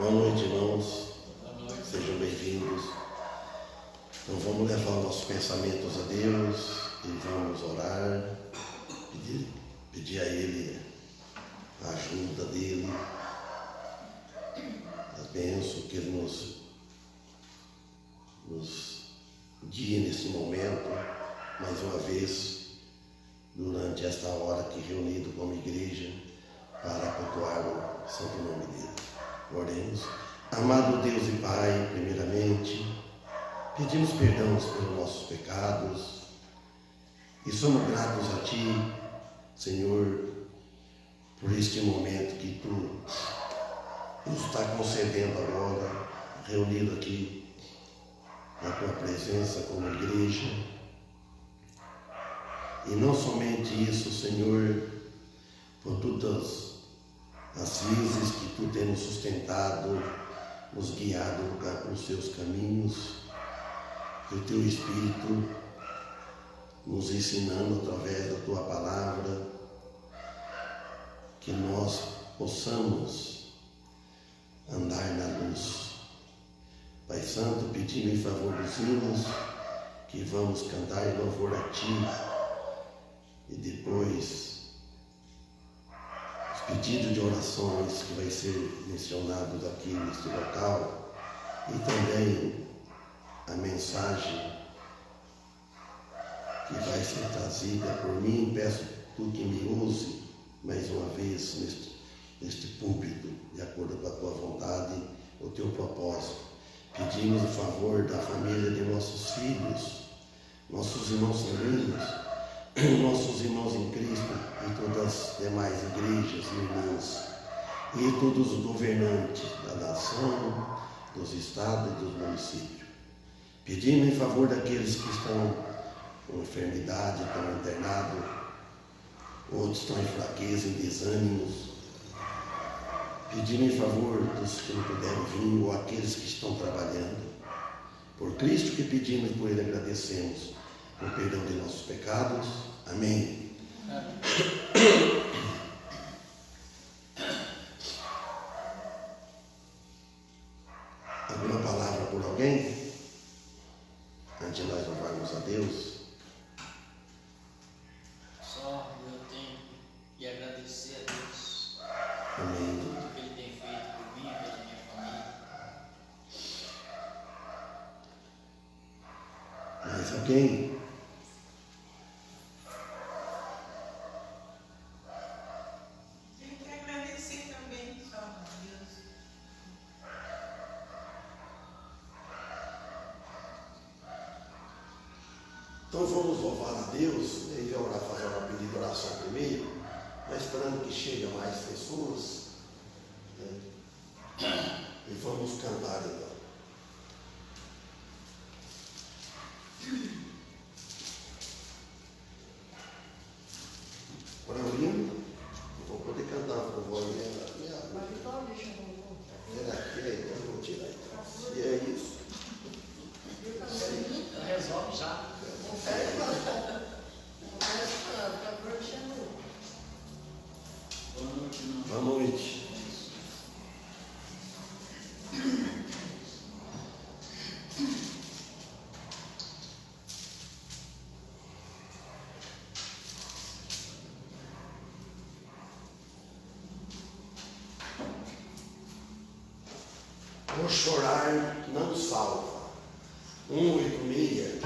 Boa noite, irmãos. Sejam bem-vindos. Então vamos levar nossos pensamentos a Deus e vamos orar, pedir a Ele a ajuda dEle, a bênção que Ele nos guie nesse momento, mais uma vez, durante esta hora aqui reunido como igreja, para cultuar o santo nome dEle. Oremos. Amado Deus e Pai, primeiramente, pedimos perdão pelos nossos pecados e somos gratos a Ti, Senhor, por este momento que Tu nos está concedendo agora, reunido aqui na Tua presença como igreja. E não somente isso, Senhor, por todas as vezes que Tu tem nos sustentado, nos guiado nos Teus caminhos, que o Teu Espírito nos ensinando através da Tua palavra, que nós possamos andar na luz. Pai Santo, pedindo em favor dos hinos, que vamos cantar em louvor a Ti, e depois pedido de orações que vai ser mencionados aqui neste local, e também a mensagem que vai ser trazida por mim. Peço Tu que me use mais uma vez neste púlpito, de acordo com a Tua vontade, o Teu propósito. Pedimos o favor da família de nossos filhos, nossos irmãos sanguíneos, nossos irmãos em Cristo e todas as demais igrejas e irmãs, e todos os governantes da nação, dos estados e dos municípios. Pedimos em favor daqueles que estão com enfermidade, estão internados, outros estão em fraqueza, em desânimos. Pedimos em favor dos que não puderam vir, ou aqueles que estão trabalhando. Por Cristo que pedimos e por Ele agradecemos o perdão de nossos pecados. Amém. Alguma palavra por alguém? Antes de nós louvarmos a Deus. Só eu tenho que agradecer a Deus. Amém. Por tudo que Ele tem feito por mim e pela minha família. Mais alguém? Então vamos louvar a Deus, e orar, fazer uma pedida de oração primeiro, mas esperando que chegue mais pessoas, né? E vamos cantar então. Paulinho, não vou poder cantar com voz minha. Eu vou tirar então. E é isso. Resolve já. Boa noite. O chorar não salva. 186.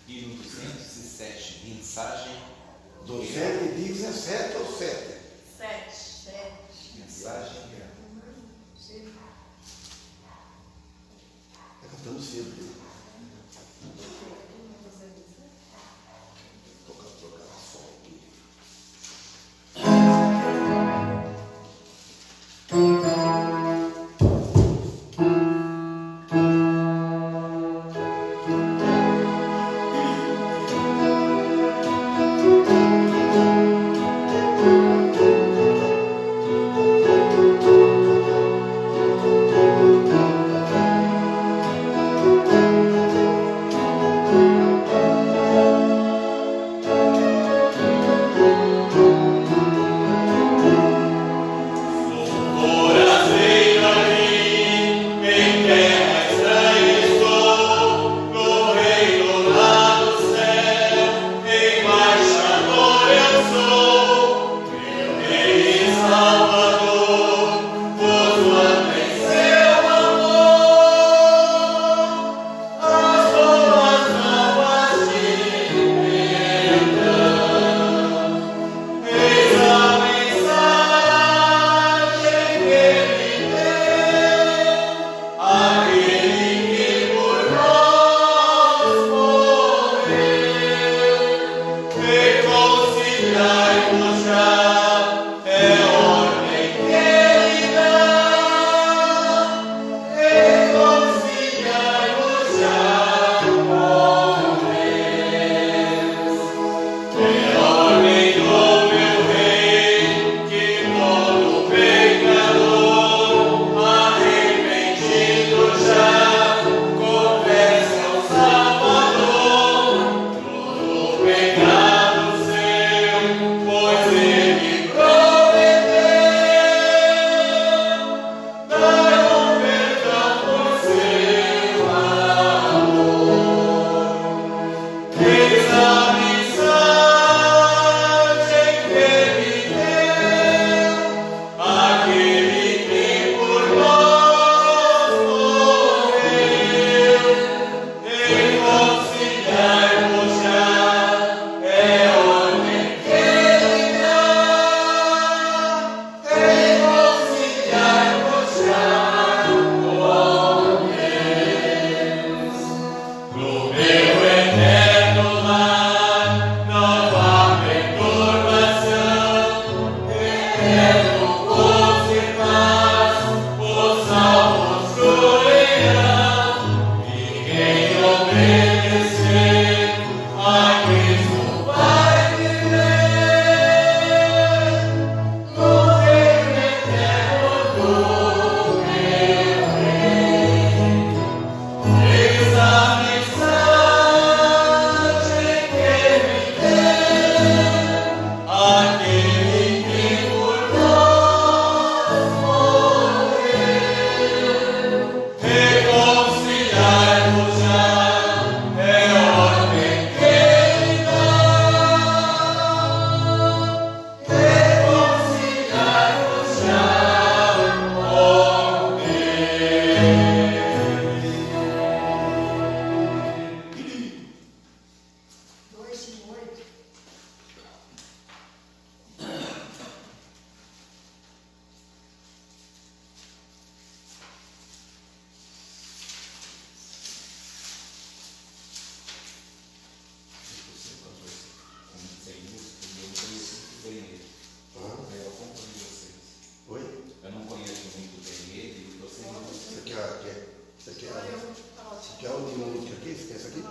E no 207, mensagem. 217 ou 7? 7. Mensagem. Está cantando cedo. Tocar som aqui. uma música aqui, você quer essa aqui?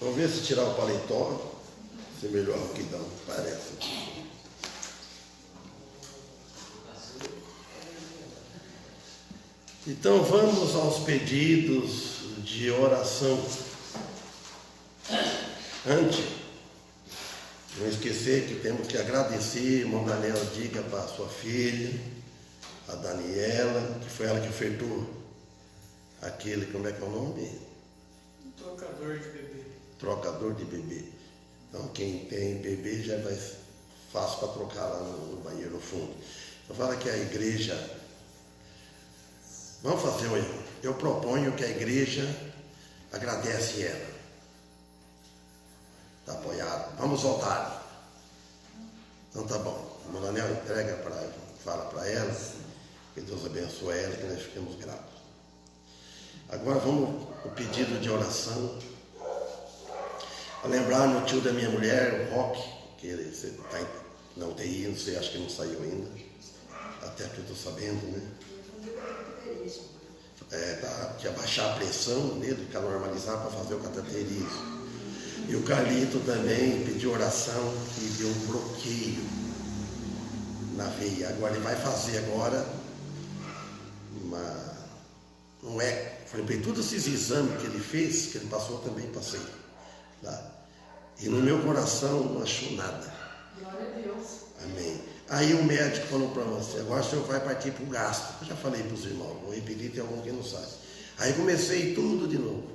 Vamos ver se tirar o paletó, se melhora o que dá, parece. Então vamos aos pedidos de oração. Antes, não esquecer que temos que agradecer, irmão Daniel, diga para a sua filha, a Daniela, que foi ela que ofertou aquele, como é que é o nome? Trocador de bebê. Trocador de bebê. Então quem tem bebê já vai fácil para trocar lá no banheiro no fundo. Então fala que a igreja, vamos fazer eu proponho que a igreja agradece ela. Está apoiado. Vamos voltar. Então tá bom. O Daniel entrega para ela, fala para ela, que Deus abençoe ela, que nós ficamos gratos. Agora vamos o pedido de oração. A lembrar no tio da minha mulher, o Roque, que ele está na UTI, não sei, acho que não saiu ainda. Até que eu estou sabendo, né? Que abaixar a pressão nele, para normalizar, para fazer o cateterismo. E o Carlito também pediu oração que deu um bloqueio na veia. Agora ele vai fazer agora não é, falei bem, todos esses exames que ele fez, que ele passou, eu também passei. Tá? E no meu coração não achou nada. Glória a Deus. Amém. Aí o médico falou para você, agora o senhor vai partir para o gasto. Eu já falei para os irmãos, vou repetir, tem algum que não sabe. Aí comecei tudo de novo.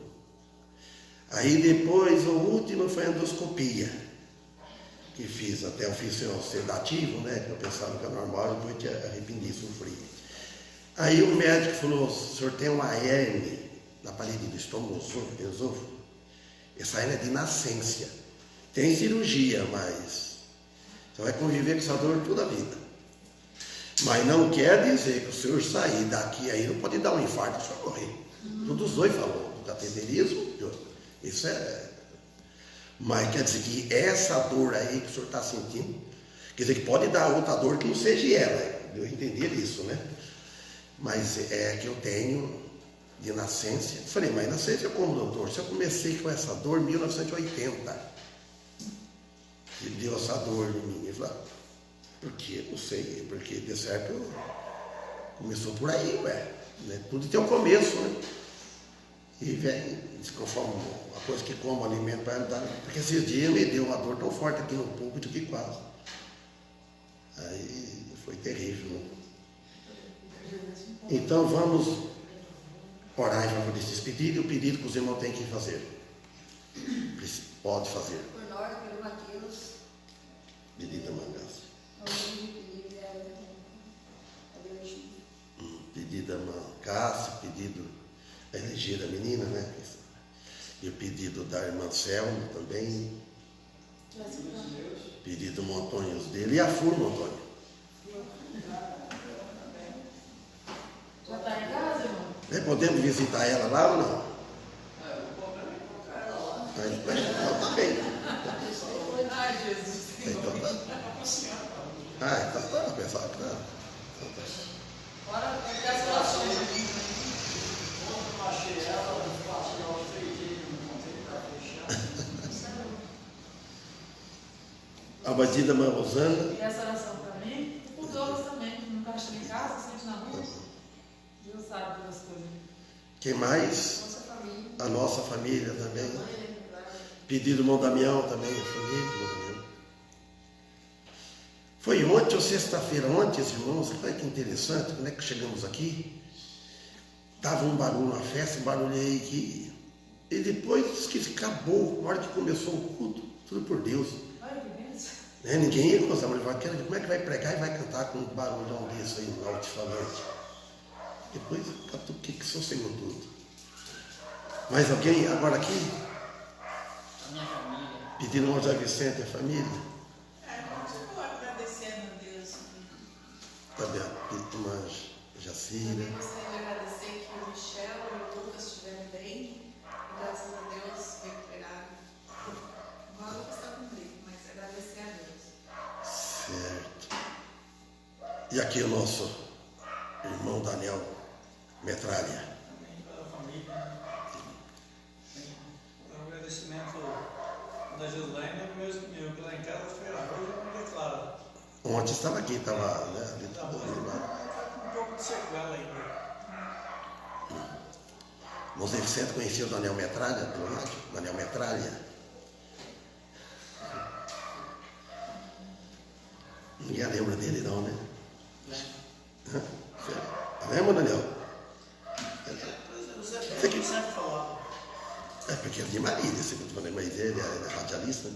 Aí depois, o último foi a endoscopia, que fiz, até eu fiz um sedativo, né? Que eu pensava que era normal, depois te arrependi, sofri. Aí o médico falou, o senhor tem uma hernia na parede do estômago, esôfago. Essa hernia é de nascença. Tem cirurgia, mas você vai conviver com essa dor toda a vida. Mas não quer dizer que o senhor sair daqui aí não pode dar um infarto, o senhor morrer. Todos os dois falou, do cateterismo, isso é. Mas quer dizer que essa dor aí que o senhor está sentindo, quer dizer que pode dar outra dor que não seja ela. Eu entendi isso, né? Mas é que eu tenho de nascença. Eu falei, mas nascença como, doutor? Se eu comecei com essa dor em 1980, ele deu essa dor em mim. Ele falou, por quê? Não sei, porque de certo começou por aí, ué. Né? Tudo tem um começo, né? E vem, conforme a coisa que como alimento para andar. Porque esses dias me deu uma dor tão forte aqui no púlpito que quase. Aí foi terrível, né? Então vamos orar em favor desses pedidos, e o pedido que os irmãos têm que fazer. Pode fazer. Por nós, pelo Mateus. Pedido da Mangaça. Pedido da Mangaça, pedido da energia da menina, né? E o pedido da irmã Selma também. Pedido do Montônio dele. E a Furma, Antônio? Já está em casa, irmão? Podemos visitar ela lá ou não? Então tá bem. Ai, Jesus. Então tá. Então tá, pessoal. Tá. Bora pegar as orações. Eu achei ela, eu passei lá uns 3 dias, não encontrei para fechar. A Badida Mãe Rosana. E essa oração para mim, por Douglas também, que nunca achei em casa, sempre na rua. Deus sabe das coisas. Quem mais? Nossa família. A nossa família também. Mãe, Pedido do irmão Damião também, a família do irmão Damião. Foi ontem ou sexta-feira, ontem, irmãos, olha que interessante, quando é que chegamos aqui? Estava um barulho na festa, barulhei aqui. E depois que acabou, na hora que começou o culto, tudo por Deus. olha que bênção. Ninguém ia gostar, mas como é que vai pregar e vai cantar com um barulhão desse aí no alto-falante? Depois, o que sossegou tudo. Mais alguém agora aqui? A minha família. Pedindo ao José Vicente, a família? Estou agradecendo a Deus. Tá bem, irmã Jacira. Também gostaria de agradecer que o Michel e o Lucas estiveram bem. E graças a Deus recuperaram. Agora o Lucas está com gripe, mas agradecer a Deus. Certo. E aqui o nosso irmão Daniel Metralha. Também para a família. Um agradecimento da Gislaine, meu que lá em casa foi arroz e não declaro. Ontem estava aqui, estava, né? Ali tudo ali, lá. Um pouco de sequela ainda. Você Vicente conhecia o Daniel Metralha, pelo rádio? Daniel Metralha. Ninguém lembra dele não, né? Lembra, Daniel? Você que sempre falava. É porque é de Marília, segundo eu falei, mas ele é radialista.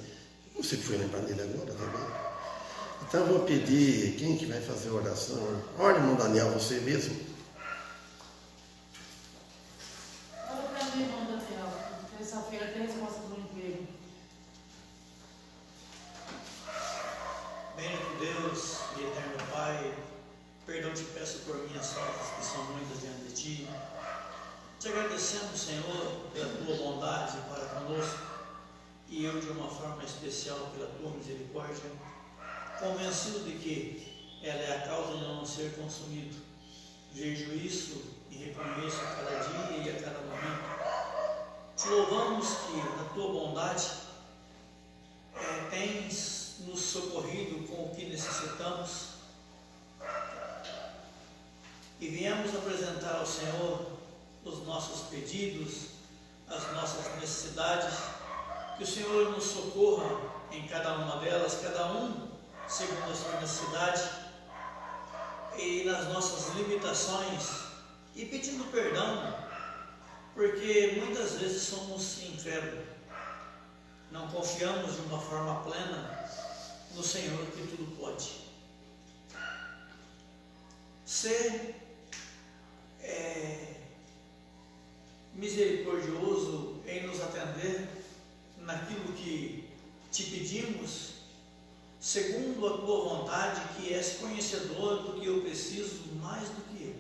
Não sei que foi lembrar dele agora também. Então eu vou pedir, quem que vai fazer a oração? Olha, irmão Daniel, você mesmo. Olha para mim, irmão Daniel. Terça-feira tem resposta do emprego. Bendito Deus e eterno Pai, perdão te peço por minhas faltas, que são muitas diante de ti. Te agradecemos, Senhor, pela tua bondade para conosco e eu, de uma forma especial, pela tua misericórdia, convencido de que ela é a causa de não ser consumido. Vejo isso e reconheço a cada dia e a cada momento. Te louvamos que, na tua bondade, tens nos socorrido com o que necessitamos e viemos apresentar ao Senhor os nossos pedidos, as nossas necessidades, que o Senhor nos socorra em cada uma delas, cada um segundo a sua necessidade e nas nossas limitações, e pedindo perdão, porque muitas vezes somos incrédulos, não confiamos de uma forma plena no Senhor que tudo pode. Ser misericordioso em nos atender naquilo que te pedimos, segundo a tua vontade, que és conhecedor do que eu preciso mais do que eu.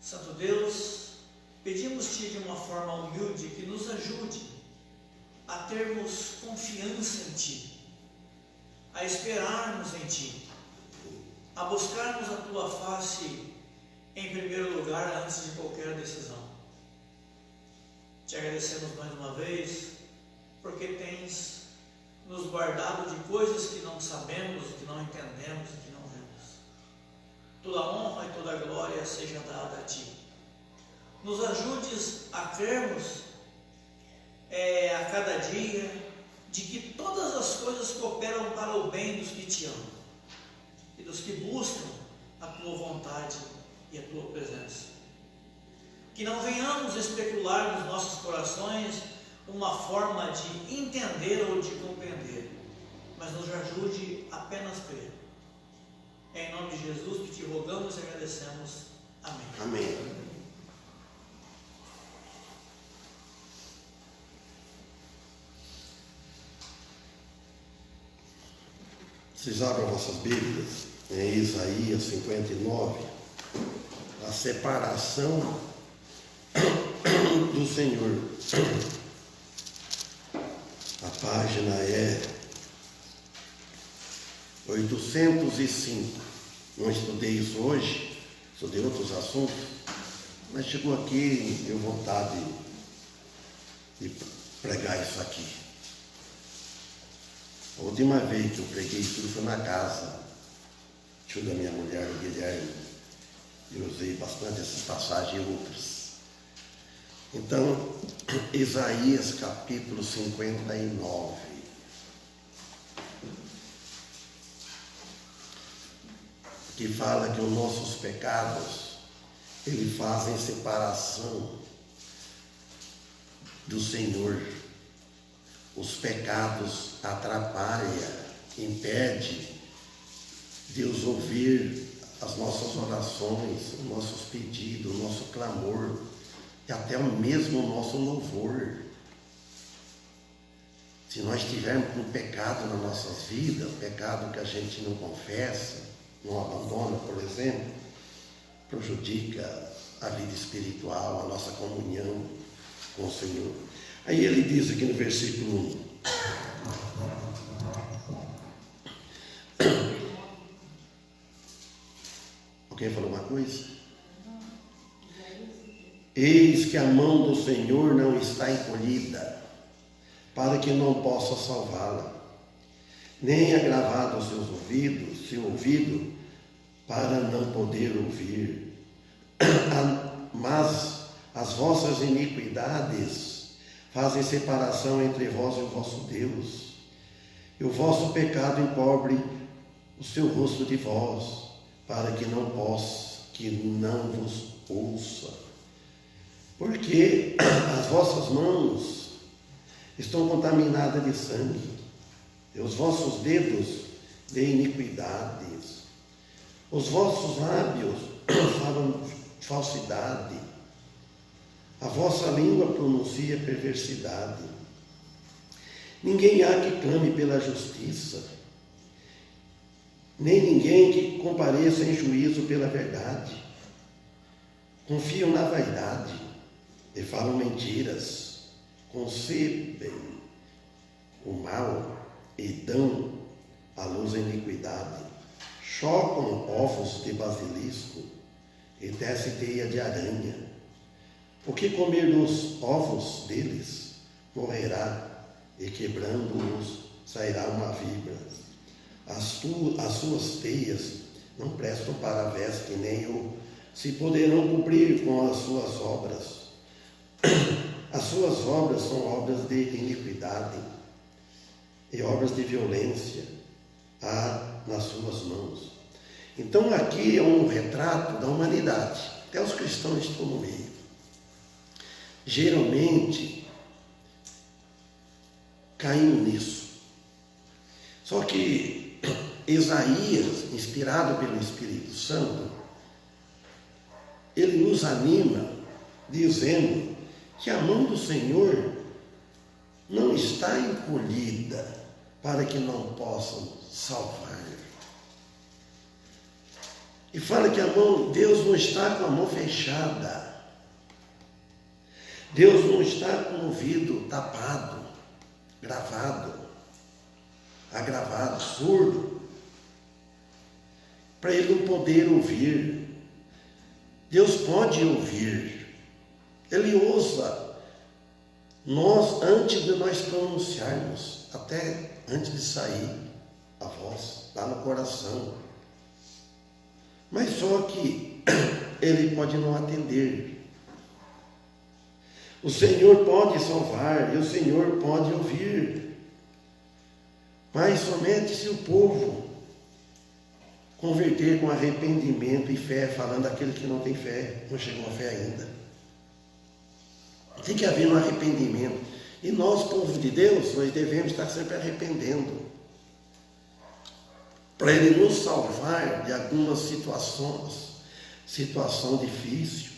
Santo Deus, pedimos-te de uma forma humilde que nos ajude a termos confiança em Ti, a esperarmos em Ti, a buscarmos a Tua face em primeiro lugar antes de qualquer decisão. Te agradecemos mais uma vez, porque tens nos guardado de coisas que não sabemos, que não entendemos e que não vemos. Toda honra e toda glória seja dada a Ti. Nos ajudes a crermos a cada dia de que todas as coisas cooperam para o bem dos que Te amam e dos que buscam a Tua vontade e a Tua presença. Que não venhamos especular nos nossos corações uma forma de entender ou de compreender, mas nos ajude apenas a crer. Em nome de Jesus que Te rogamos e agradecemos. Amém. Amém. Vocês abram vossas Bíblias em Isaías 59, a separação do Senhor. A página é 805. Não estudei isso hoje, estudei outros assuntos, mas chegou aqui, deu vontade de pregar isso aqui. A última vez que eu preguei isso foi na casa, tio da minha mulher, o Guilherme. Eu usei bastante essa passagem e outras. Então, Isaías capítulo 59. Que fala que os nossos pecados, eles fazem separação do Senhor. Os pecados atrapalham, impedem Deus ouvir as nossas orações, os nossos pedidos, o nosso clamor e até o mesmo nosso louvor. Se nós tivermos um pecado nas nossas vidas, pecado que a gente não confessa, não abandona, por exemplo, prejudica a vida espiritual, a nossa comunhão com o Senhor. Aí ele diz aqui no versículo 1. Alguém falou uma coisa? Eis que a mão do Senhor não está encolhida, para que não possa salvá-la, nem agravado os seus ouvidos, seu ouvido, para não poder ouvir. Mas as vossas iniquidades fazem separação entre vós e o vosso Deus, e o vosso pecado encobre o seu rosto de vós, para que não vos ouça. Porque as vossas mãos estão contaminadas de sangue, e os vossos dedos de iniquidades. Os vossos lábios falam falsidade. A vossa língua pronuncia perversidade. Ninguém há que clame pela justiça, nem ninguém que compareça em juízo pela verdade. Confiam na vaidade e falam mentiras, concebem o mal e dão à luz a iniquidade. Chocam ovos de basilisco e tecem teia de aranha. O que comer dos ovos deles morrerá, e quebrando-os sairá uma víbora. As suas teias não prestam para a veste, que nem eu, se poderão cumprir com as suas obras. As suas obras são obras de iniquidade e obras de violência há nas suas mãos. Então aqui é um retrato da humanidade. Até os cristãos estão no meio. Geralmente caímos nisso. Só que Isaías, inspirado pelo Espírito Santo, ele nos anima dizendo que a mão do Senhor não está encolhida para que não possam salvar. E fala que Deus não está com a mão fechada. Deus não está com o ouvido tapado, agravado, surdo, para ele não poder ouvir. Deus pode ouvir. Ele ouça nós antes de nós pronunciarmos, até antes de sair a voz, lá no coração. Mas só que ele pode não atender. O Senhor pode salvar e o Senhor pode ouvir, mas somente se o povo converter com arrependimento e fé, falando aquele que não tem fé, não chegou a fé ainda. Tem que haver um arrependimento. E nós, povo de Deus, nós devemos estar sempre arrependendo, para Ele nos salvar de algumas situação difícil,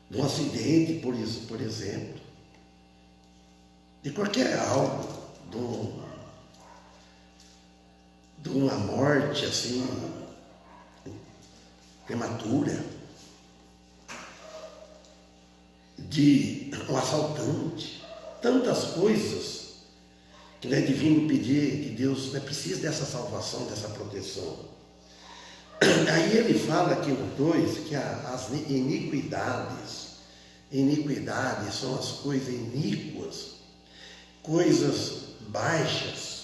de um acidente, por exemplo, de qualquer algo, de uma morte assim, prematura, de um assaltante, tantas coisas que nós devíamos pedir, que Deus não precisa dessa salvação, dessa proteção. Aí ele fala aqui no 2 que as iniquidades são as coisas iníquas, coisas baixas,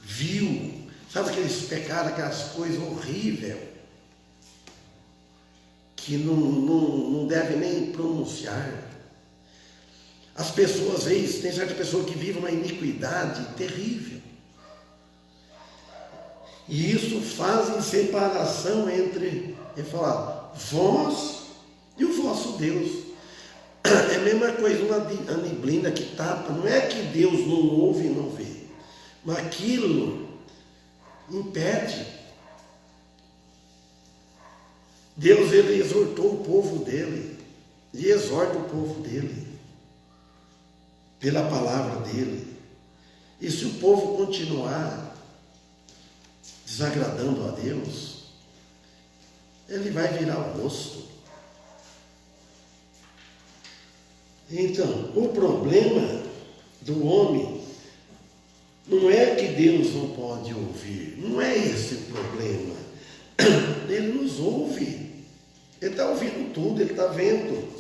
vil, sabe aqueles pecados, aquelas coisas horríveis, que não deve nem pronunciar. As pessoas, às vezes, tem certa pessoa que vive uma iniquidade terrível. E isso faz separação entre, ele fala, vós e o vosso Deus. É a mesma coisa, uma neblina que tapa. Não é que Deus não ouve e não vê, mas aquilo impede. Deus, ele exortou o povo dele, e exorta o povo dele, pela palavra dele. E se o povo continuar desagradando a Deus, ele vai virar o rosto. Então, o problema do homem não é que Deus não pode ouvir, não é esse o problema. Ele nos ouve, ele está ouvindo tudo, ele está vendo.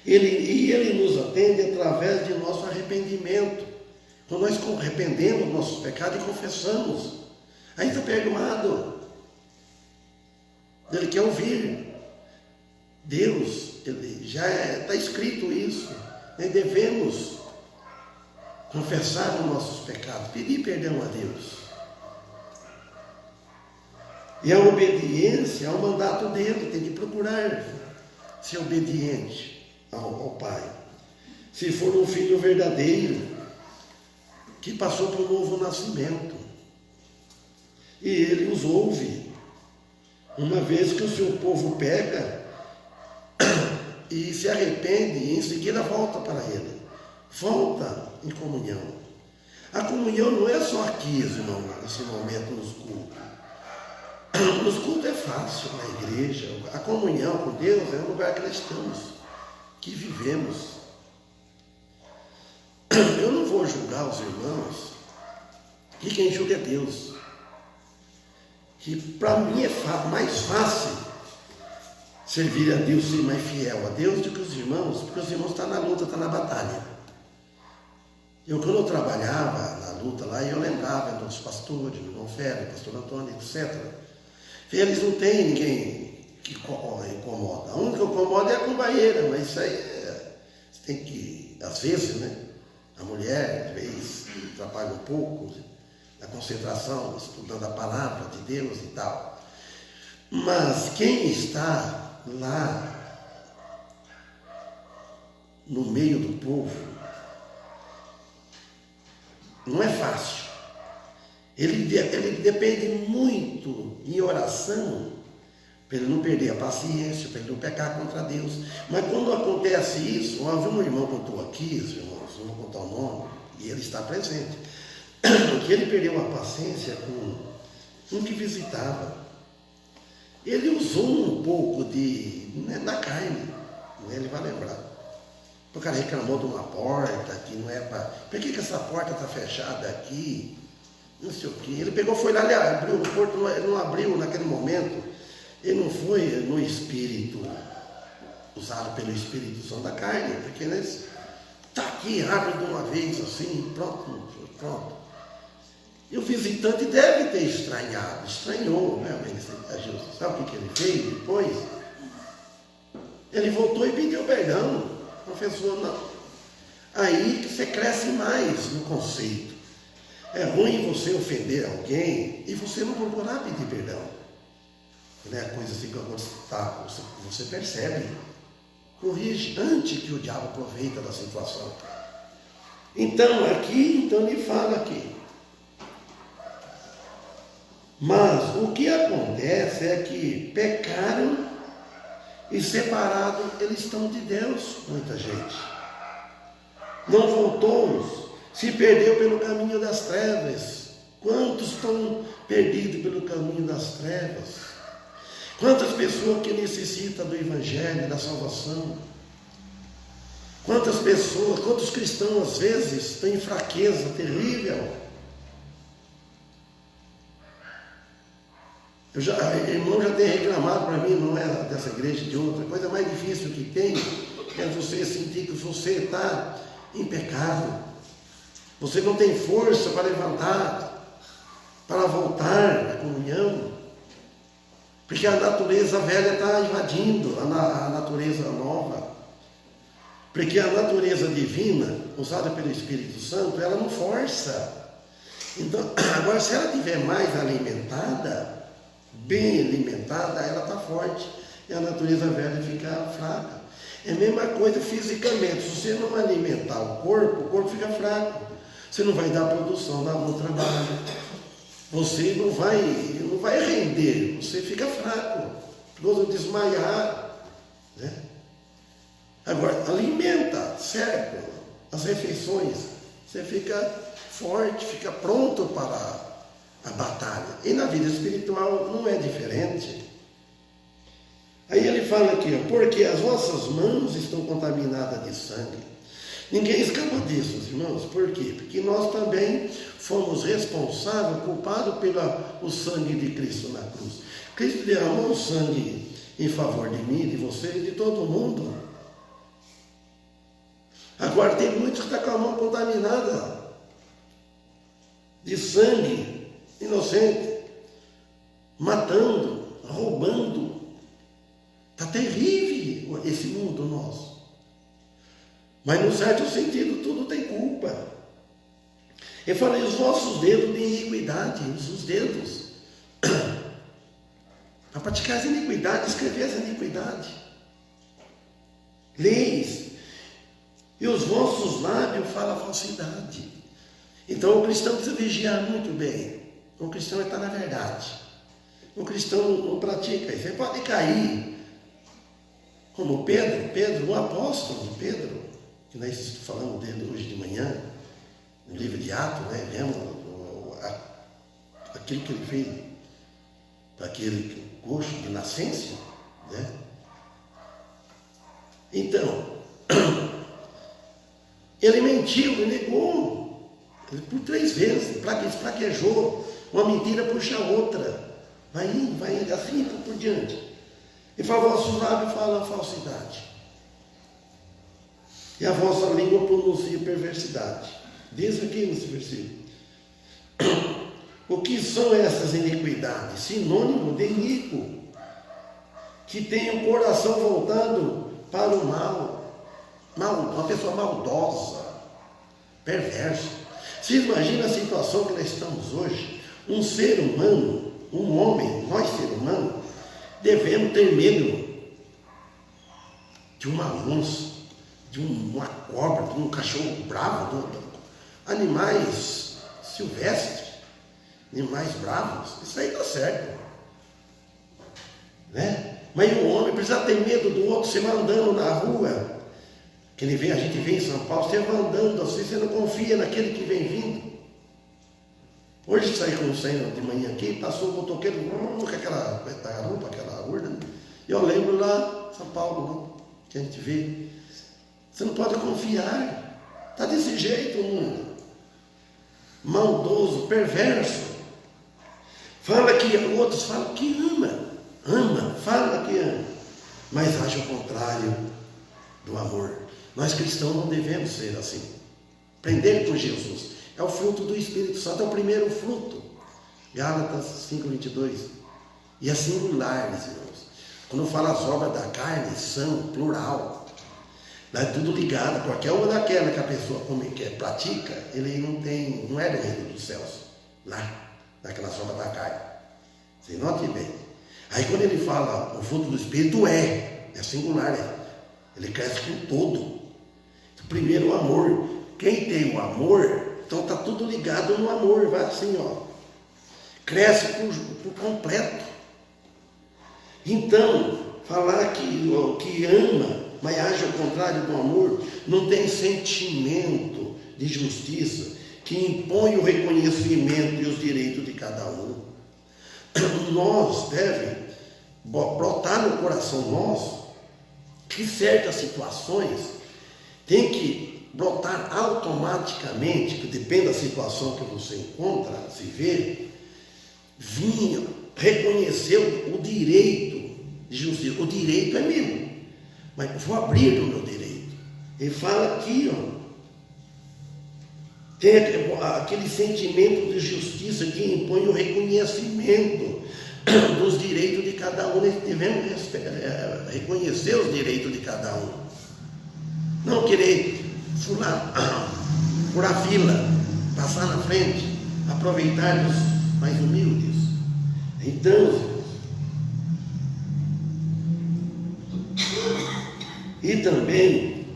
Ele nos atende através de nosso arrependimento. Quando nós arrependemos dos nossos pecados e confessamos, aí está perdoado. Ele quer ouvir. Deus, já está escrito isso. Nós devemos confessar os nossos pecados, pedir perdão a Deus. E a obediência ao mandato dele, tem que procurar ser obediente ao Pai. Se for um filho verdadeiro, que passou por um novo nascimento, e ele os ouve, uma vez que o seu povo peca e se arrepende, e em seguida volta para ele, volta em comunhão. A comunhão não é só aqui, irmão, nesse momento nos cultos. Nos cultos é fácil, na igreja. A comunhão com Deus é um lugar que nós estamos, que vivemos. Eu não vou julgar os irmãos, que quem julga é Deus. Que para mim é mais fácil servir a Deus, ser mais fiel a Deus do que os irmãos, porque os irmãos estão na luta, estão na batalha. Quando eu trabalhava luta lá, e eu lembrava dos pastores, do irmão Félix, pastor Antônio, etc. Eles não têm ninguém que incomoda. A única que incomoda é a companheira, mas isso aí você tem que, às vezes, né? A mulher, às vezes, atrapalha um pouco na concentração, estudando a palavra de Deus e tal. Mas quem está lá no meio do povo, não é fácil. Ele depende muito em oração, para ele não perder a paciência, para ele não pecar contra Deus. Mas quando acontece isso, um irmão contou aqui, os irmãos, não vou contar o nome, e ele está presente, que ele perdeu a paciência com um que visitava. Ele usou um pouco na carne, ele vai lembrar. O cara reclamou de uma porta que não é para... Por que essa porta está fechada aqui? Não sei o quê. Ele pegou, foi lá, ele abriu, o porto não abriu naquele momento. Ele não foi no espírito, usado pelo Espírito Santo da carne, porque eles... Está aqui, abre de uma vez assim, pronto. E o visitante deve ter estranhou, né? Sabe o que ele fez depois? Ele voltou e pediu perdão. Professor, não. Aí que você cresce mais no conceito. É ruim você ofender alguém e você não procurar pedir perdão. Né? A coisa assim que você percebe. Corrige antes que o diabo aproveita da situação. Então ele fala aqui. Mas o que acontece é que pecaram e separados eles estão de Deus, muita gente. Não voltou, se perdeu pelo caminho das trevas. Quantos estão perdidos pelo caminho das trevas? Quantas pessoas que necessitam do Evangelho, da salvação? Quantos cristãos às vezes têm fraqueza terrível? Irmão já tem reclamado para mim, não é dessa igreja, de outra. A coisa mais difícil que tem é você sentir que você está em pecado. Você não tem força para levantar, para voltar à comunhão. Porque a natureza velha está invadindo a natureza nova. Porque a natureza divina, usada pelo Espírito Santo, ela não força. Então, agora, se ela estiver mais alimentada, bem alimentada, ela está forte e a natureza velha fica fraca. É a mesma coisa fisicamente. Se você não alimentar o corpo fica fraco. Você não vai dar produção no trabalho. Você não vai render. Você fica fraco. Perigoso desmaiar. Né? Agora, alimenta, certo? As refeições. Você fica forte, fica pronto para a batalha. E na vida espiritual não é diferente. Aí ele fala aqui, porque as vossas mãos estão contaminadas de sangue. Ninguém escapa disso, irmãos. Por quê? Porque nós também fomos responsáveis, culpados pelo sangue de Cristo na cruz. Cristo derramou o sangue em favor de mim, de você e de todo mundo. Agora tem muitos que estão com a mão contaminada de sangue, inocente, matando, roubando. Está terrível esse mundo nosso. Mas, num certo sentido, tudo tem culpa. Ele fala, os vossos dedos de iniquidade, os dedos, para praticar as iniquidades, escrever as iniquidades, leis, e os vossos lábios falam a falsidade. Então, o cristão precisa vigiar muito bem. O cristão está na verdade. O cristão não pratica isso. Ele pode cair, como Pedro, o apóstolo Pedro, que nós falamos dele hoje de manhã, no livro de Atos, né? Vemos aquilo que ele fez para aquele coxo de nascença, né? Então, ele mentiu, ele negou, por 3 vezes, fraquejou, uma mentira puxa a outra, vai indo, assim por diante. E fala, vossos lábios falam a falsidade. E a vossa língua pronuncia perversidade. Diz aqui nesse versículo. O que são essas iniquidades? Sinônimo de iníquo, que tem o coração voltado para o mal, uma pessoa maldosa, perversa. Você imagina a situação que nós estamos hoje? Um ser humano, um homem, nós ser humanos, devemos ter medo de uma onça, de uma cobra, de um cachorro bravo, de animais silvestres, animais bravos. Isso aí está certo, né? Mas o homem precisa ter medo do outro. Você vai andando na rua, que a gente vê em São Paulo, você vai andando assim, você não confia naquele que vem vindo. Hoje saí com o Senhor de manhã aqui, passou o motoqueiro com aquela garupa, aquela urna. E eu lembro lá em São Paulo, não, que a gente vê. Você não pode confiar. Está desse jeito o mundo. Maldoso, perverso. Fala que outros falam que ama, fala que ama, mas age ao contrário do amor. Nós cristãos não devemos ser assim. Aprender com Jesus. É o fruto do Espírito Santo, é o primeiro fruto. Gálatas 5:22. E é singular, meus irmãos. Quando fala as obras da carne, são plural. É tudo ligado. Qualquer uma daquela que a pessoa pratica, ele não é do reino dos céus. Lá, naquelas obras da carne. Você note bem. Aí quando ele fala o fruto do Espírito é singular. Ele cresce com todo. Primeiro o amor. Quem tem o amor, então está tudo ligado no amor, vai assim, ó. Cresce por completo. Então, falar que ama, mas age ao contrário do amor, não tem sentimento de justiça, que impõe o reconhecimento e os direitos de cada um. Nós deve brotar no coração nosso que certas situações tem que brotar automaticamente, que depende da situação que você encontra, se vê, vir reconhecer o direito de justiça. O direito é meu, mas vou abrir o meu direito. Ele fala aqui, ó, tem aquele sentimento de justiça que impõe o reconhecimento dos direitos de cada um. Nós devemos reconhecer os direitos de cada um. Não querer furar fila, passar na frente, aproveitar os mais humildes. Então, e também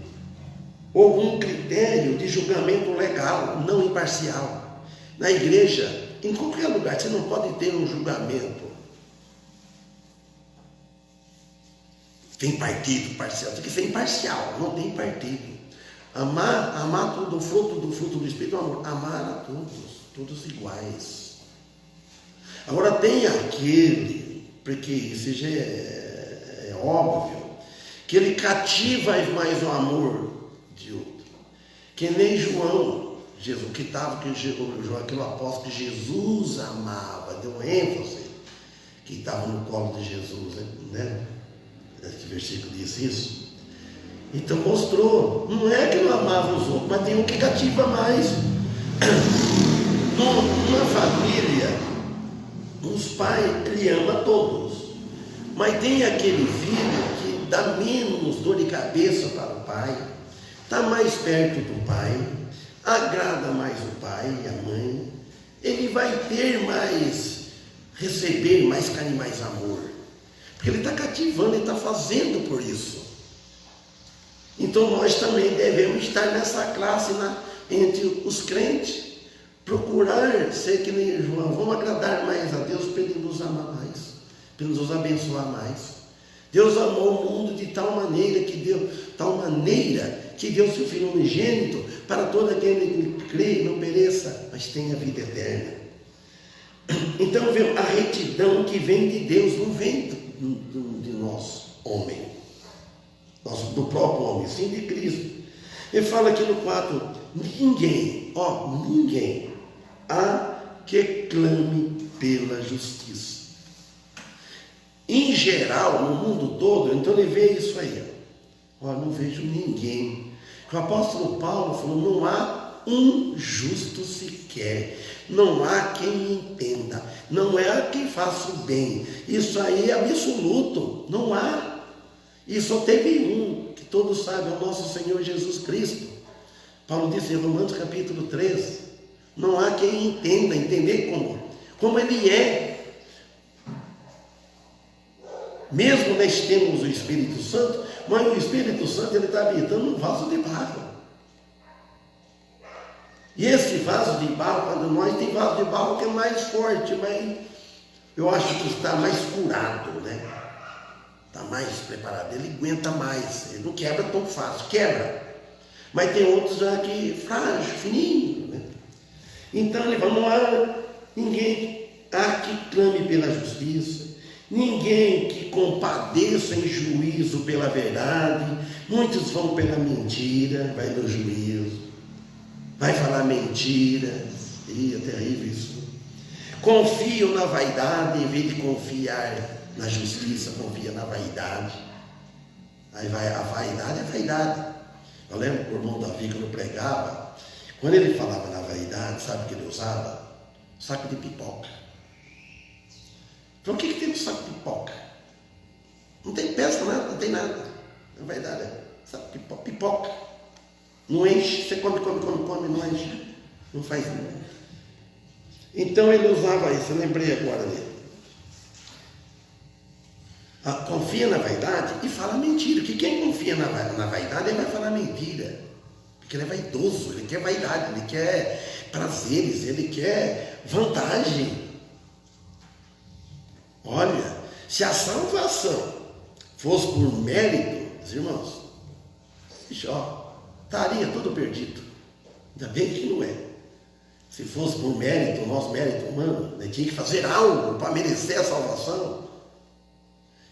algum critério de julgamento legal, não imparcial. Na igreja, em qualquer lugar, você não pode ter um julgamento. Tem partido parcial, tem que ser imparcial, não tem partido. Amar tudo, o fruto do Espírito, amor, amar a todos iguais. Agora tem aquele, porque isso já é óbvio, que ele cativa mais o amor de outro. Que nem João, Jesus, que estava, João, aquele apóstolo que Jesus amava, deu ênfase, que estava no colo de Jesus, né? Esse versículo diz isso. Então mostrou, não é que não amava os outros, mas tem um que cativa mais. Numa família, os pais, ele ama todos, mas tem aquele filho que dá menos dor de cabeça para o pai, está mais perto do pai, agrada mais o pai e a mãe, ele vai ter mais, receber mais carinho, mais amor, porque ele está cativando, ele está fazendo por isso. Então nós também devemos estar nessa classe entre os crentes, procurar ser que nem João, vamos agradar mais a Deus para Ele nos amar mais, para Ele nos abençoar mais. Deus amou o mundo de tal maneira que deu seu Filho unigênito para todo aquele que crê e não pereça, mas tenha vida eterna. Então a retidão que vem de Deus não vem de nós, homem, do próprio homem, sim de Cristo. Ele fala aqui no 4, ninguém há que clame pela justiça. Em geral, no mundo todo, então ele vê isso aí. Não vejo ninguém. O apóstolo Paulo falou, não há um justo sequer. Não há quem entenda. Não há quem faça o bem. Isso aí é absoluto. Não há. E só teve um, que todos sabem, é o nosso Senhor Jesus Cristo. Paulo disse em Romanos capítulo 3, não há quem entenda, entender como Ele é. Mesmo nós temos o Espírito Santo, mas o Espírito Santo ele está habitando num vaso de barro. E esse vaso de barro, quando nós tem vaso de barro que é mais forte, mas eu acho que está mais curado, né? Está mais preparado, ele aguenta mais, ele não quebra tão fácil, quebra. Mas tem outros já que frágil, fininho, né? Então ele fala, não há ninguém que clame pela justiça, ninguém que compadeça em juízo pela verdade. Muitos vão pela mentira, vai no juízo, vai falar mentiras, e é terrível isso. Confiam na vaidade em vez de confiar na justiça, confia na vaidade. Aí vai, a vaidade é vaidade. Eu lembro que o irmão Davi, quando pregava, quando ele falava na vaidade, sabe o que ele usava? Saco de pipoca. Então o que tem no saco de pipoca? Não tem peça, nada, não tem nada. Na verdade é saco de pipoca. Não enche, você come, não enche. Não faz nada. Então ele usava isso, eu lembrei agora dele. Confia na vaidade e fala mentira. Que quem confia na vaidade, ele vai falar mentira. Porque ele é vaidoso, ele quer vaidade, ele quer prazeres, ele quer vantagem. Olha, se a salvação fosse por mérito, irmãos, estaria tudo perdido. Ainda bem que não é. Se fosse por mérito, o nosso mérito humano, né, tinha que fazer algo para merecer a salvação.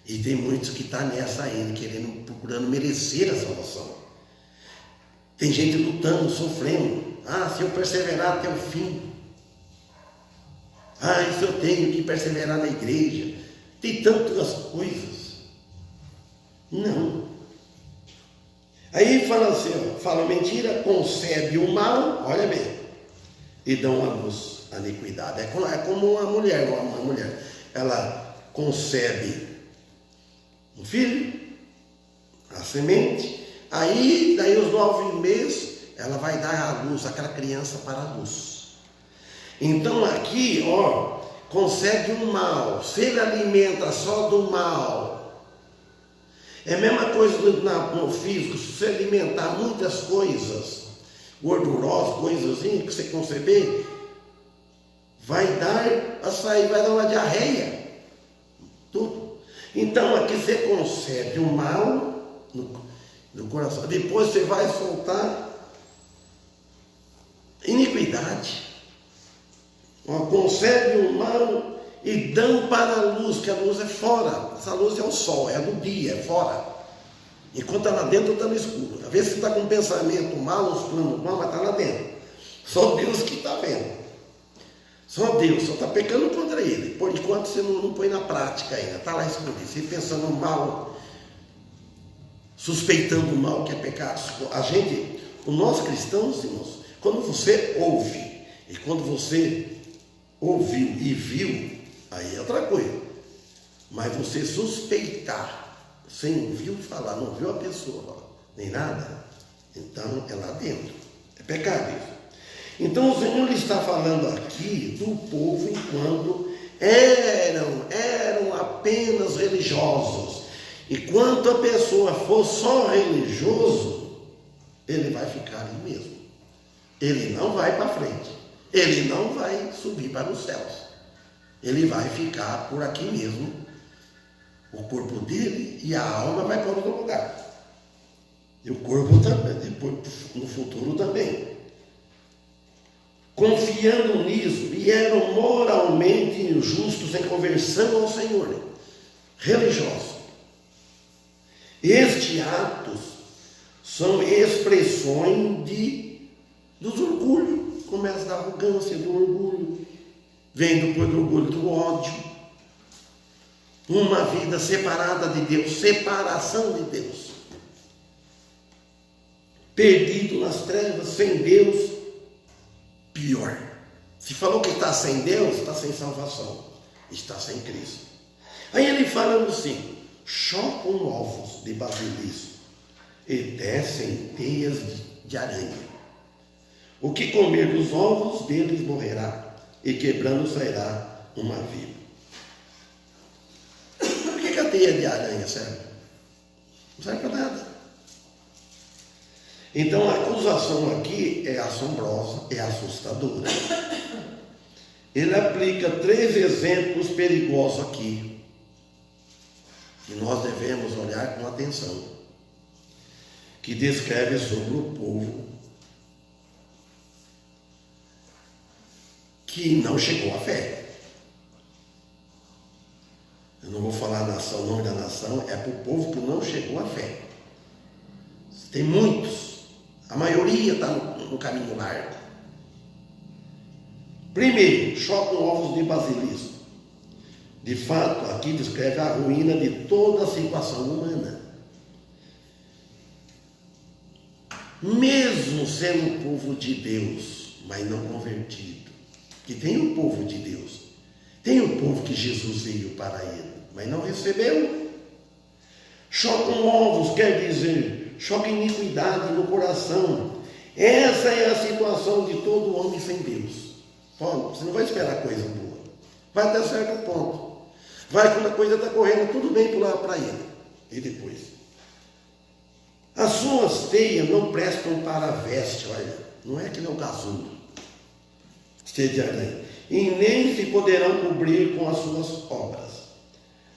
E tem muitos que estão nessa ainda, procurando merecer a salvação. Tem gente lutando, sofrendo. Se eu perseverar até o fim. Isso eu tenho que perseverar na igreja. Tem tantas coisas. Não. Aí fala assim, fala mentira, concebe o mal, olha bem, e dão à luz a iniquidade. É como uma mulher, ela concebe um filho, a semente, daí os 9 meses, ela vai dar à luz, aquela criança para a luz. Então aqui, concebe o mal, se ele alimenta só do mal, é a mesma coisa no físico, se você alimentar muitas coisas gordurosas, coisas assim, que você conceber, vai dar açaí, vai dar uma diarreia, tudo. Então aqui você concebe o mal no coração, depois você vai soltar iniquidade. Concebe o mal e dão para a luz, que a luz é fora. Essa luz é o sol, é do dia, é fora. Enquanto está lá dentro, está no escuro. Às vezes você está com um pensamento mal, uns planos mal, mas está lá dentro. Só Deus que está vendo. Só Deus, só está pecando contra Ele. Por enquanto você não põe na prática ainda. Está lá escondido. Você pensando mal, suspeitando mal que é pecado. Nós cristãos, irmãos, quando você ouve, e quando você ouviu e viu, aí é outra coisa. Mas você suspeitar, sem ouvir falar, não viu a pessoa, nem nada, então é lá dentro. É pecado isso. Então o Senhor está falando aqui do povo enquanto eram apenas religiosos. E quando a pessoa for só religioso, ele vai ficar ali mesmo. Ele não vai para frente. Ele não vai subir para os céus. Ele vai ficar por aqui mesmo. O corpo dele e a alma vai para outro lugar. E o corpo também, depois no futuro também. Confiando nisso, e eram moralmente injustos em conversão ao Senhor, religiosos. Estes atos são expressões dos orgulhos. Começa da arrogância, do orgulho, vem depois do orgulho do ódio. Uma vida separada de Deus, separação de Deus. Perdido nas trevas, sem Deus, pior. Se falou que está sem Deus, está sem salvação, está sem Cristo. Aí ele fala assim: chocam ovos de basilisco e tecem teias de aranha. O que comer dos ovos deles morrerá, e quebrando sairá uma vida. Por que a teia de aranha serve? Não serve para nada. Então a acusação aqui é assombrosa, é assustadora. Ele aplica 3 exemplos perigosos aqui, que nós devemos olhar com atenção, que descreve sobre o povo que não chegou à fé. Eu não vou falar nação, o nome da nação, é para o povo que não chegou à fé. Tem muitos, a maioria está no caminho largo. Primeiro, chocam ovos de basilisco. De fato, aqui descreve a ruína de toda a situação humana. Mesmo sendo povo de Deus, mas não convertido. Que tem o povo de Deus, tem o povo que Jesus veio para ele, mas não recebeu. Chocam ovos, quer dizer, choca iniquidade no coração. Essa é a situação de todo homem sem Deus. Você não vai esperar coisa boa, vai até certo ponto. Vai quando a coisa está correndo tudo bem para ele. E depois? As suas teias não prestam para a veste, olha, não é que nem o casulo, teia de aranha, e nem se poderão cobrir com as suas obras.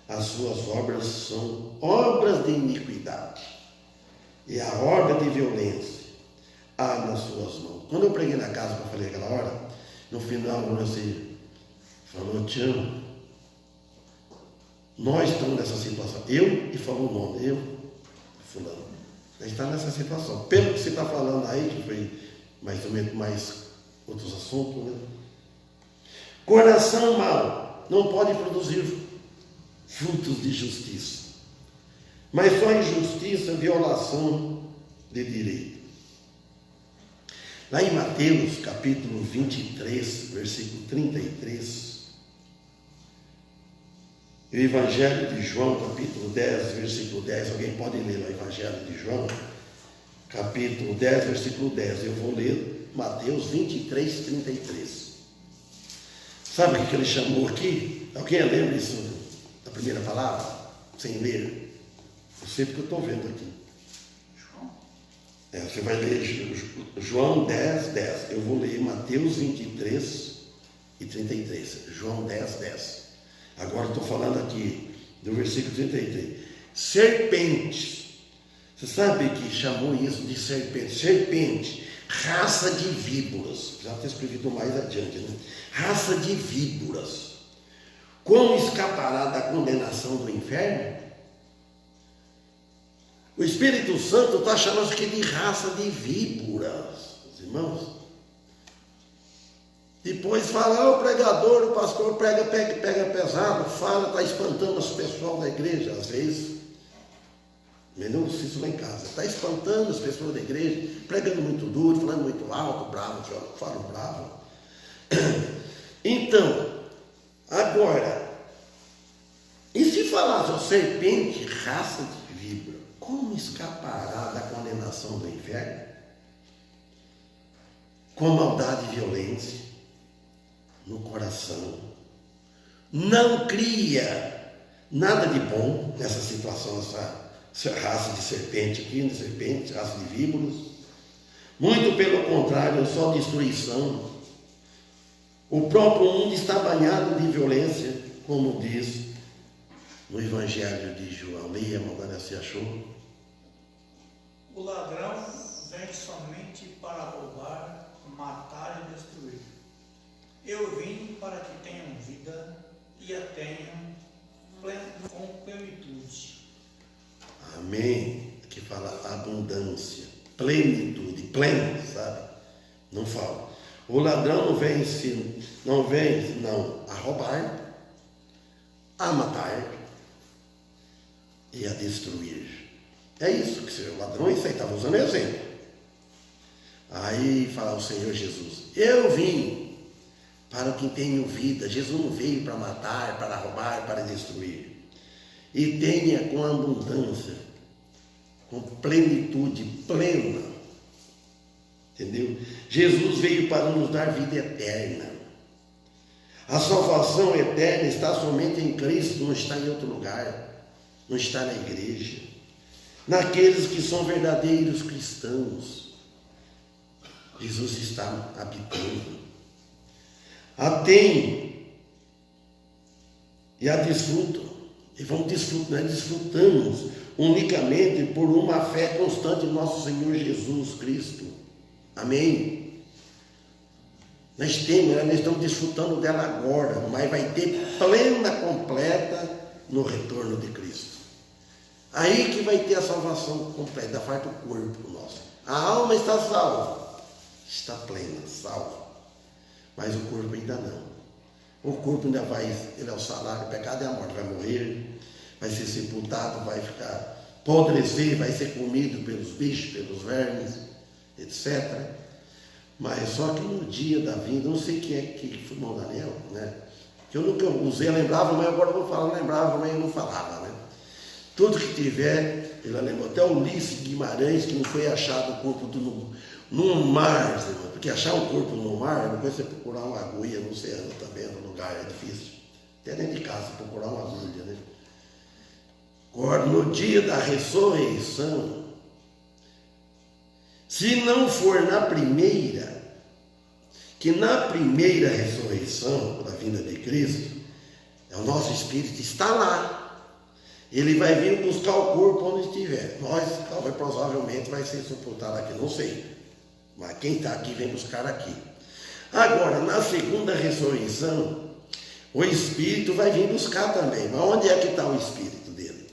As suas obras são obras de iniquidade, e a obra de violência há nas suas mãos. Quando eu preguei na casa, que eu falei aquela hora, no final você falou: te amo. Nós estamos nessa situação. Eu, e falou o nome, eu, fulano. A gente está nessa situação. Pelo que você está falando aí, que foi mais ou menos mais outros assuntos, né? Coração mau não pode produzir frutos de justiça, mas só injustiça, violação de direito. Lá em Mateus, capítulo 23, versículo 33, e o Evangelho de João, capítulo 10, versículo 10, alguém pode ler lá o Evangelho de João, capítulo 10, versículo 10, eu vou ler Mateus 23, 33. Sabe o que ele chamou aqui? Alguém lembra isso da primeira palavra? Sem ler? Eu sei porque eu estou vendo aqui. Você vai ler João 10, 10. Eu vou ler Mateus 23 e 33. João 10, 10. Agora estou falando aqui do versículo 33. Serpentes. Você sabe que chamou isso de serpente? Serpente, raça de víboras. Já está escrito mais adiante, né? Raça de víboras. Como escapará da condenação do inferno? O Espírito Santo está chamando isso aqui de raça de víboras, os irmãos. Depois fala, o pregador, o pastor pega pesado, fala, está espantando os pessoal da igreja, às vezes. Menos isso lá em casa. Está espantando as pessoas da igreja, pregando muito duro, falando muito alto, bravo, fala bravo. Então, agora, e se falar serpente, raça de víbora, como escapará da condenação do inferno? Com maldade e violência no coração. Não cria nada de bom nessa situação, essa raça de serpente aqui, de serpente, raça de víboras. Muito pelo contrário, só destruição. O próprio mundo está banhado de violência, como diz no Evangelho de João. Leia, agora se achou. O ladrão vem somente para roubar, matar e destruir. Eu vim para que tenham vida e a tenham com plenitude. Amém. Aqui fala abundância, plenitude, pleno, sabe? Não fala. O ladrão não vem a roubar, a matar e a destruir. É isso que o ladrão, isso aí estava usando exemplo. Aí fala o Senhor Jesus: eu vim para quem tenha vida. Jesus não veio para matar, para roubar, para destruir. E tenha com abundância, com plenitude plena. Entendeu? Jesus veio para nos dar vida eterna. A salvação eterna está somente em Cristo, não está em outro lugar, não está na igreja, naqueles que são verdadeiros cristãos. Jesus está habitando. A tem e a desfrutam. E vamos desfrutar, nós desfrutamos unicamente por uma fé constante em nosso Senhor Jesus Cristo. Amém? Nós estamos desfrutando dela agora, mas vai ter plena, completa no retorno de Cristo. Aí que vai ter a salvação completa, falta o corpo nosso. A alma está salva, está plena, salva, mas o corpo ainda não. O corpo ainda vai, ele é o salário, o pecado é a morte, vai morrer, vai ser sepultado, vai ficar, apodrecer, vai ser comido pelos bichos, pelos vermes, etc. Mas só que no dia da vinda, não sei quem é que foi irmão Daniel, né? Que eu nunca usei, eu lembrava, mas agora eu vou falar, lembrava, mas eu não falava, né? Tudo que tiver, ele lembrou, até o Ulisses Guimarães, que não foi achado o corpo no mar, porque achar um corpo no mar, depois você procurar uma agulha no oceano também, no lugar é difícil. Até dentro de casa, procurar uma agulha, né? Agora, no dia da ressurreição, se não for na primeira, que na primeira ressurreição, da vinda de Cristo, o nosso espírito está lá. Ele vai vir buscar o corpo onde estiver. Nós, talvez, provavelmente, vai ser sepultado aqui, não sei. Mas quem está aqui vem buscar aqui. Agora, na segunda ressurreição, o espírito vai vir buscar também. Mas onde é que está o espírito dele?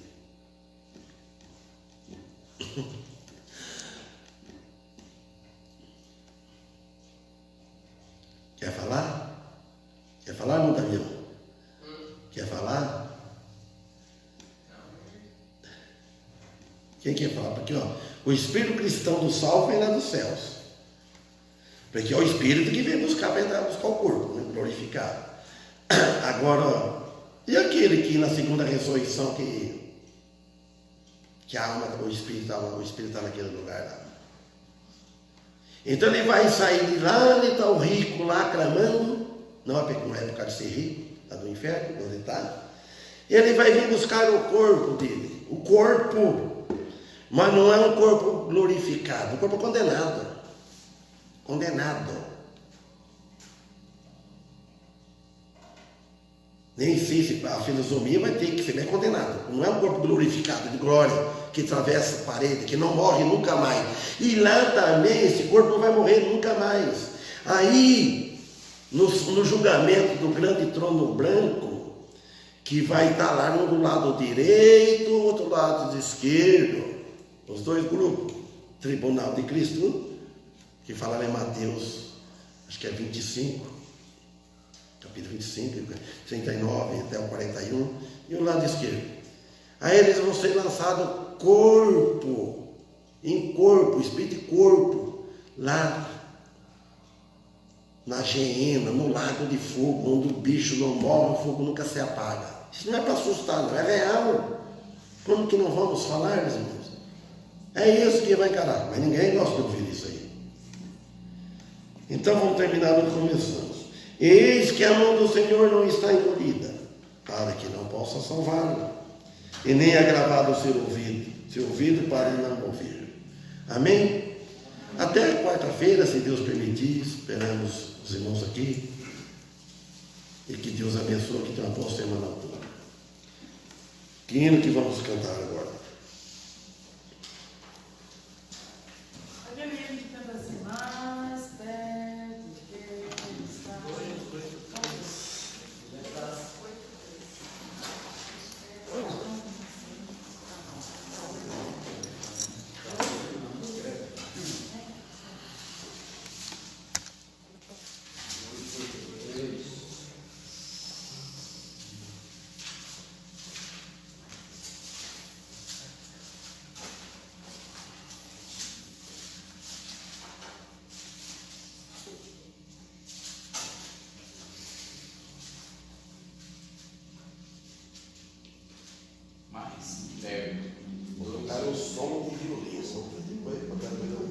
Quer falar? Quer falar, irmão Daniel? Quer falar? Quem quer falar? Porque o espírito cristão do salvo vem lá dos céus. Porque é o espírito que vem buscar o corpo, né? Glorificado. Agora, e aquele que na segunda ressurreição que a alma, o espírito está naquele lugar lá? Então ele vai sair de lá, onde está o rico lá clamando, não é por causa de ser rico, está do inferno, onde ele está. Ele vai vir buscar o corpo dele, o corpo, mas não é um corpo glorificado, um corpo condenado. Condenado. Nem sei se a filosofia vai ter que ser bem condenado. Não é um corpo glorificado, de glória, que atravessa a parede, que não morre nunca mais. E lá também, esse corpo não vai morrer nunca mais. Aí, no julgamento do grande trono branco, que vai estar lá um do lado direito, outro lado esquerdo, os dois grupos, tribunal de Cristo, que fala em Mateus, acho que é 25, capítulo 25, 39 até o 41, e o lado esquerdo. Aí eles vão ser lançados corpo, em corpo, espírito e corpo, lá na geena, no lago de fogo, onde o bicho não morre, o fogo nunca se apaga. Isso não é para assustar, não, é real. Como que não vamos falar, meus irmãos? É isso que vai encarar, mas ninguém gosta de ouvir isso aí. Então vamos terminar onde começamos. Eis que a mão do Senhor não está encolhida, para que não possa salvá-lo, e nem agravado o seu ouvido para não ouvir. Amém? Até quarta-feira, se Deus permitir, esperamos os irmãos aqui, e que Deus abençoe, que tenha uma boa semana toda. Que hino que vamos cantar agora? mais perto. Vou tocar o som do violino, só que depois para cada um.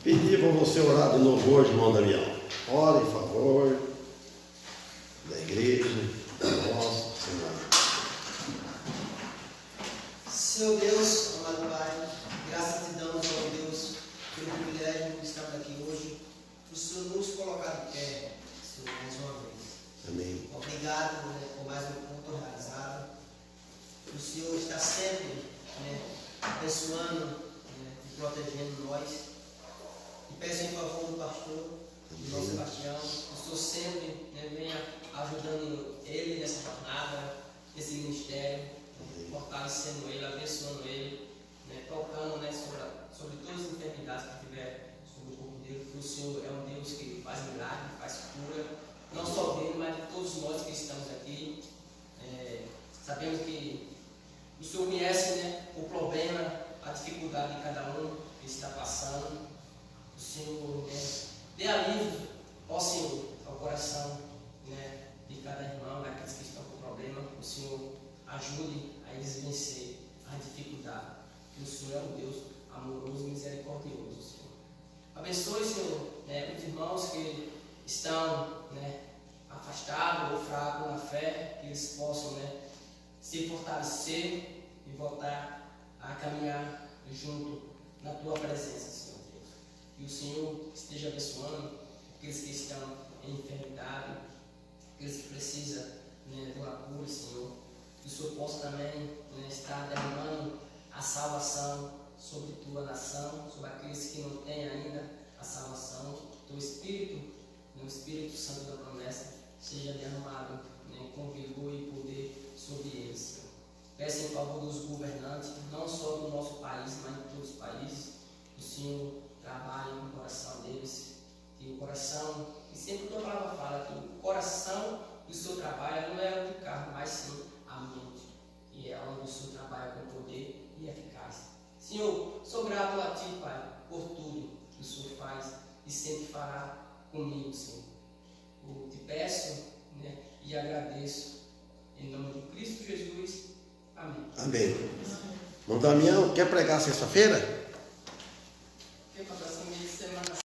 Pedir para você orar de novo hoje, irmão Daniel. Ore em favor da igreja, da nossa Senhora. Senhor Deus, amado Pai, Graças te damos, ó Deus, pelo privilégio de estarmos aqui hoje. O Senhor nos colocar de pé, Senhor, mais uma vez. Amém. Obrigado, né, por mais um ponto realizado. O Senhor está sempre, né, abençoando, né, e protegendo nós. E peço em favor do pastor, do nosso Sebastião, que o Senhor sempre, né, venha ajudando ele nessa jornada, nesse ministério, fortalecendo ele, abençoando ele, né, tocando, né, sobre todas as enfermidades que tiver sobre o corpo dele, porque o Senhor é um Deus que faz milagre, faz cura, não só dele, mas de todos nós que estamos aqui. Sabemos que o Senhor conhece, né, o problema, a dificuldade de cada um que está passando. O Senhor, né, dê alívio, ó Senhor, ao coração, né, de cada irmão, daqueles que estão com problema. O Senhor ajude a eles vencer a dificuldade. O Senhor é um Deus amoroso e misericordioso, Senhor. Abençoe, Senhor, né, os irmãos que estão, né, afastados ou fracos na fé, que eles possam, né, se fortalecer e voltar a caminhar junto na Tua presença, Senhor Deus. Que o Senhor esteja abençoando aqueles que estão em enfermidade, aqueles que precisam, né, de uma cura, Senhor. Que o Senhor possa também, né, estar derramando a salvação sobre Tua nação, sobre aqueles que não têm ainda a salvação. Teu Espírito, né, o Espírito Santo da promessa, seja derramado, né, com vigor e poder sobre eles, Senhor. Peço em favor dos governantes, não só do nosso país, mas de todos os países. Que o Senhor trabalhe no coração deles. Que o coração, que sempre Tua palavra fala, que o coração do Senhor trabalha não é o de carne, mas sim a mente. E é onde o Senhor trabalha com poder e eficácia. Senhor, sou grato a Ti, Pai, por tudo que o Senhor faz e sempre fará comigo, Senhor. Eu te peço, né, e agradeço. Em nome de Cristo Jesus. Amém. Amém. Irmão Damião, quer pregar sexta-feira?